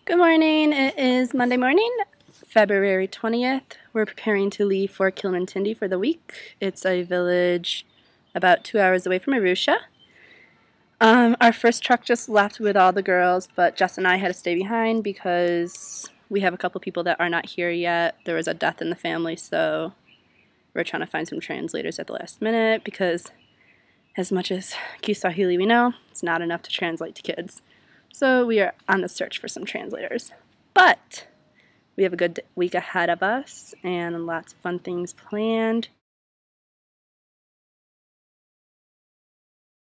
Good morning. It is Monday morning, February 20th. We're preparing to leave for Kilimatinde for the week. It's a village about 2 hours away from Arusha. Our first truck just left with all the girls, but Jess and I had to stay behind because we have a couple people that are not here yet. There was a death in the family, so we're trying to find some translators at the last minute because as much as Kiswahili we know, it's not enough to translate to kids. So we are on the search for some translators. But we have a good week ahead of us and lots of fun things planned.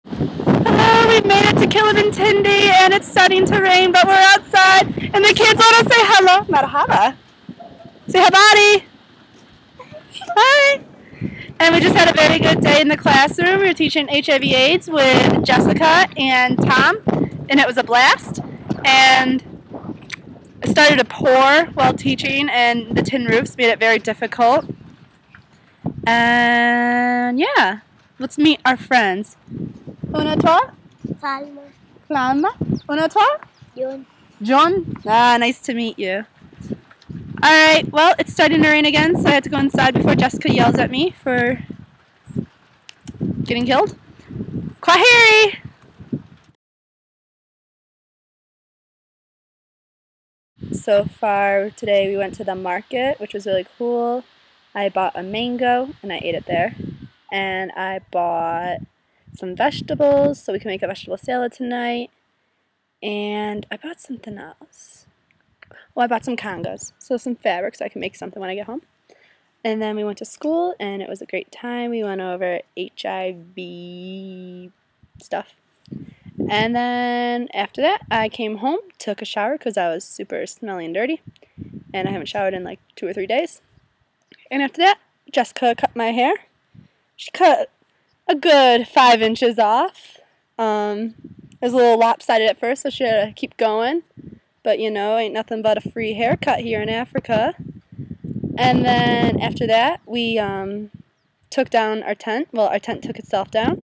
Hello, we've made it to Kilimatinde and it's starting to rain, but we're outside and the kids want to say hello. Marhaba. Say habari. Hi. And we just had a very good day in the classroom. We were teaching HIV/AIDS with Jessica and Tom, and it was a blast. And it started to pour while teaching, and the tin roofs made it very difficult. And yeah, let's meet our friends. Una toi? Palma. Palma. Una toi? John. John? Ah, nice to meet you. Alright, well, it's starting to rain again, so I had to go inside before Jessica yells at me for getting killed. Kwaheri! So far today we went to the market, which was really cool. I bought a mango and I ate it there. And I bought some vegetables so we can make a vegetable salad tonight. And I bought something else. Well, I bought some congas, so some fabric so I can make something when I get home. And then we went to school and it was a great time. We went over HIV stuff. And then after that, I came home, took a shower because I was super smelly and dirty. And I haven't showered in like 2 or 3 days. And after that, Jessica cut my hair. She cut a good 5 inches off. It was a little lopsided at first, so she had to keep going. But you know, ain't nothing but a free haircut here in Africa. And then after that, we took down our tent. Well, our tent took itself down.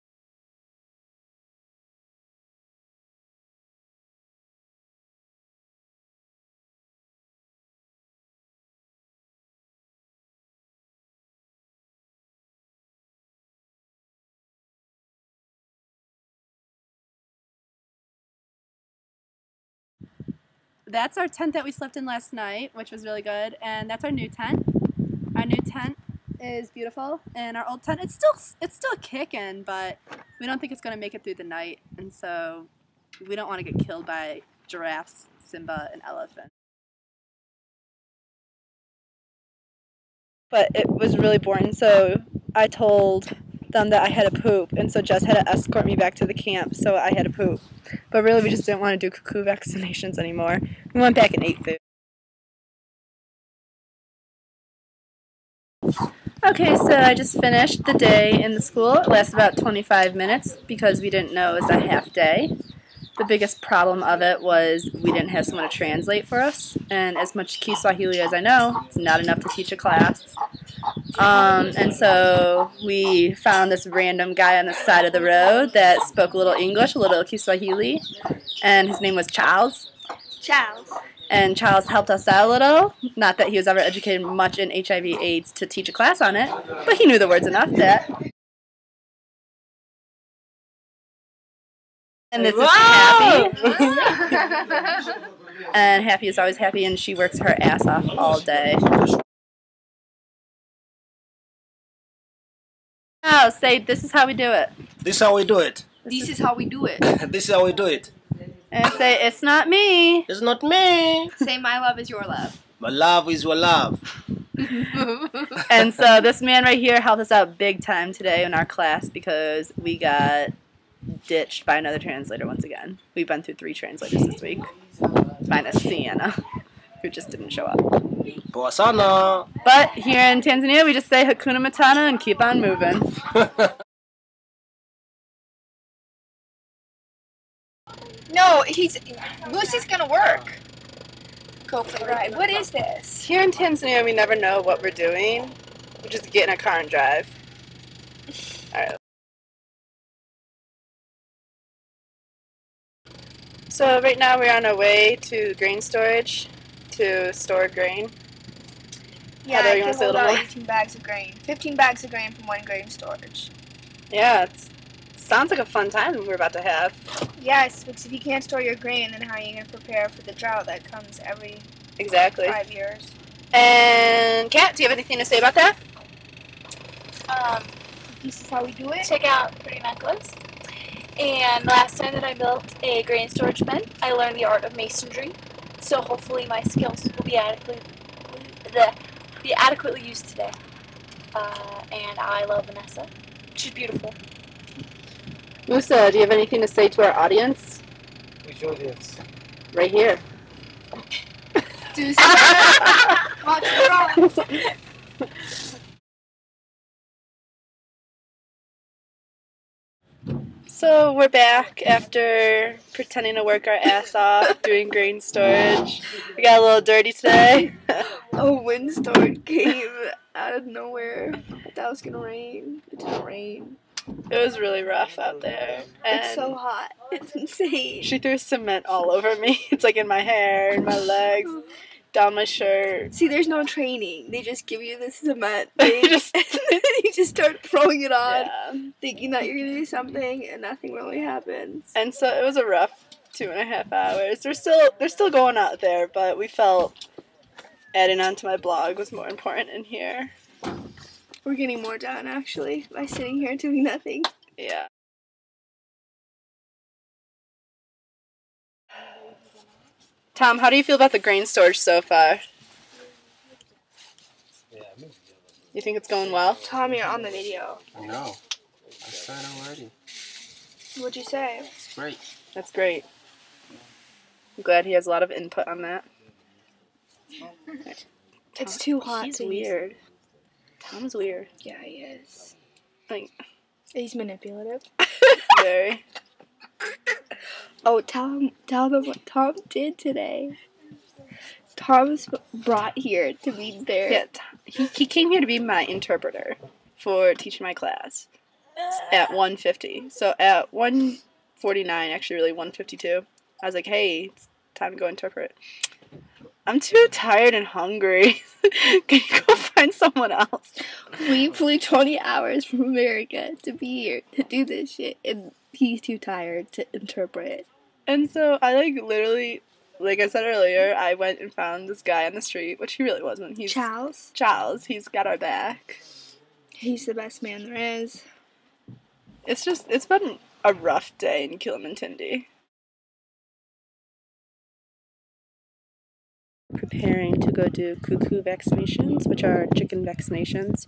That's our tent that we slept in last night, which was really good, and that's our new tent. Our new tent is beautiful, and our old tent, it's still kicking, but we don't think it's going to make it through the night, and so we don't want to get killed by giraffes, Simba, and elephant. But it was really boring, so I told them that I had to poop, and so Jess had to escort me back to the camp, so I had to poop. But really, we just didn't want to do cuckoo vaccinations anymore. We went back and ate food. Okay, so I just finished the day in the school. It lasted about 25 minutes because we didn't know it was a half day. The biggest problem of it was we didn't have someone to translate for us, and as much Kiswahili as I know, it's not enough to teach a class. And so we found this random guy on the side of the road that spoke a little English, a little Kiswahili, and his name was Charles. Charles. And Charles helped us out a little. Not that he was ever educated much in HIV/AIDS to teach a class on it, but he knew the words enough that. And this is Happy. And Happy is always happy, and she works her ass off all day. Now, say, this is how we do it. This is how we do it. This is how we do it. This is how we do it. And say, it's not me. It's not me. Say, my love is your love. My love is your love. And so this man right here helped us out big time today in our class because we got ditched by another translator once again. We've been through 3 translators this week, minus Sienna, who just didn't show up. Boa sana. But here in Tanzania, we just say Hakuna Matata and keep on moving. No, Lucy's gonna work. Go for the ride. What is this? Here in Tanzania, we never know what we're doing. We just get in a car and drive. All right. So right now we're on our way to grain storage to store grain. Yeah, Heather, I you can want to say a hold little out more? 18 bags of grain. 15 bags of grain from one grain storage. Yeah, it sounds like a fun time we're about to have. Yes, because if you can't store your grain, then how are you going to prepare for the drought that comes every Exactly. 5 years? And Kat, do you have anything to say about that? This is how we do it. Check out Pretty Necklace. And last time that I built a grain storage bin, I learned the art of masonry. So hopefully my skills will be adequately used today. And I love Vanessa. She's beautiful. Musa, do you have anything to say to our audience? Which audience? Right here. Do that. Watch the rock. So we're back after pretending to work our ass off doing grain storage. We got a little dirty today. A windstorm came out of nowhere. I thought it was gonna rain. It didn't rain. It was really rough out there. And It's so hot. It's insane. she threw cement all over me. It's like in my hair, in my legs, down my shirt. See, there's no training. They just give you this cement You thing, just- and then you just start throwing it on, Yeah. thinking that you're gonna do something, and nothing really happens. And so it was a rough 2.5 hours. They're still going out there, but we felt adding on to my blog was more important in here. We're getting more done, actually, by sitting here doing nothing. Yeah. Tom, how do you feel about the grain storage so far? You think it's going well? Tom, you're on the video. I know. I said already. What'd you say? It's great. That's great. I'm glad he has a lot of input on that. It's too hot. He's to use- weird. Tom's weird. Yeah, he is. Like, He's manipulative. very. Oh, tell them what Tom did today. Tom's brought here to be there. Yeah, he came here to be my interpreter for teaching my class at 1:50. So at 1:49, actually really 1:52, I was like, hey, it's time to go interpret. I'm too tired and hungry. Can you go find someone else? We flew 20 hours from America to be here to do this shit, and he's too tired to interpret. And so I literally, like I said earlier, I went and found this guy on the street, which he really wasn't. He's Charles, he's got our back. he's the best man there is. It's been a rough day in Kilimatinde. Preparing to go do cuckoo vaccinations, which are chicken vaccinations,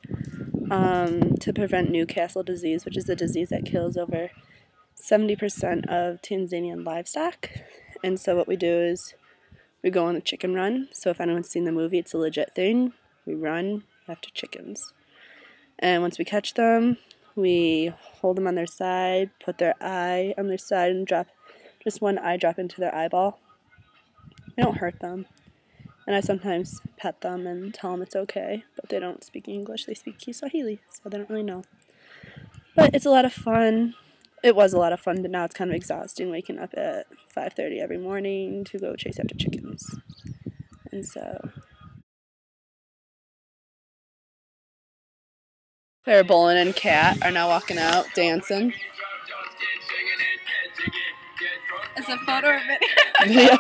to prevent Newcastle disease, which is a disease that kills over 70% of Tanzanian livestock. And so what we do is we go on a chicken run. So if anyone's seen the movie, it's a legit thing. We run after chickens. And once we catch them, we hold them on their side, put their eye on their side, and drop just one eye drop into their eyeball. We don't hurt them. And I sometimes pet them and tell them it's okay, but they don't speak English. They speak Kiswahili, so they don't really know. But it's a lot of fun. It was a lot of fun, but now it's kind of exhausting waking up at 5:30 every morning to go chase after chickens. And so Clara Bolin and Kat are now walking out, dancing. It's a photo of it. Yeah.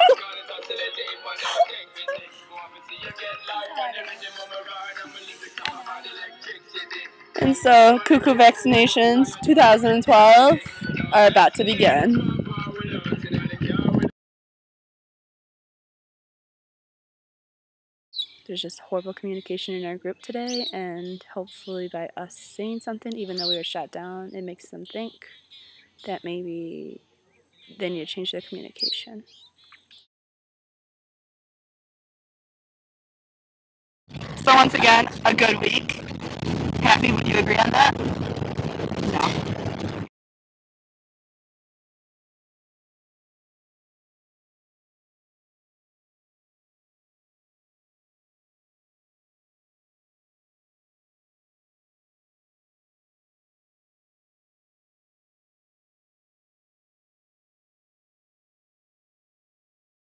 And so, cuckoo vaccinations 2012 are about to begin. There's just horrible communication in our group today, and hopefully by us saying something, even though we were shut down, it makes them think that maybe they need to change their communication. So once again, a good week. Happy, would you agree on that? No.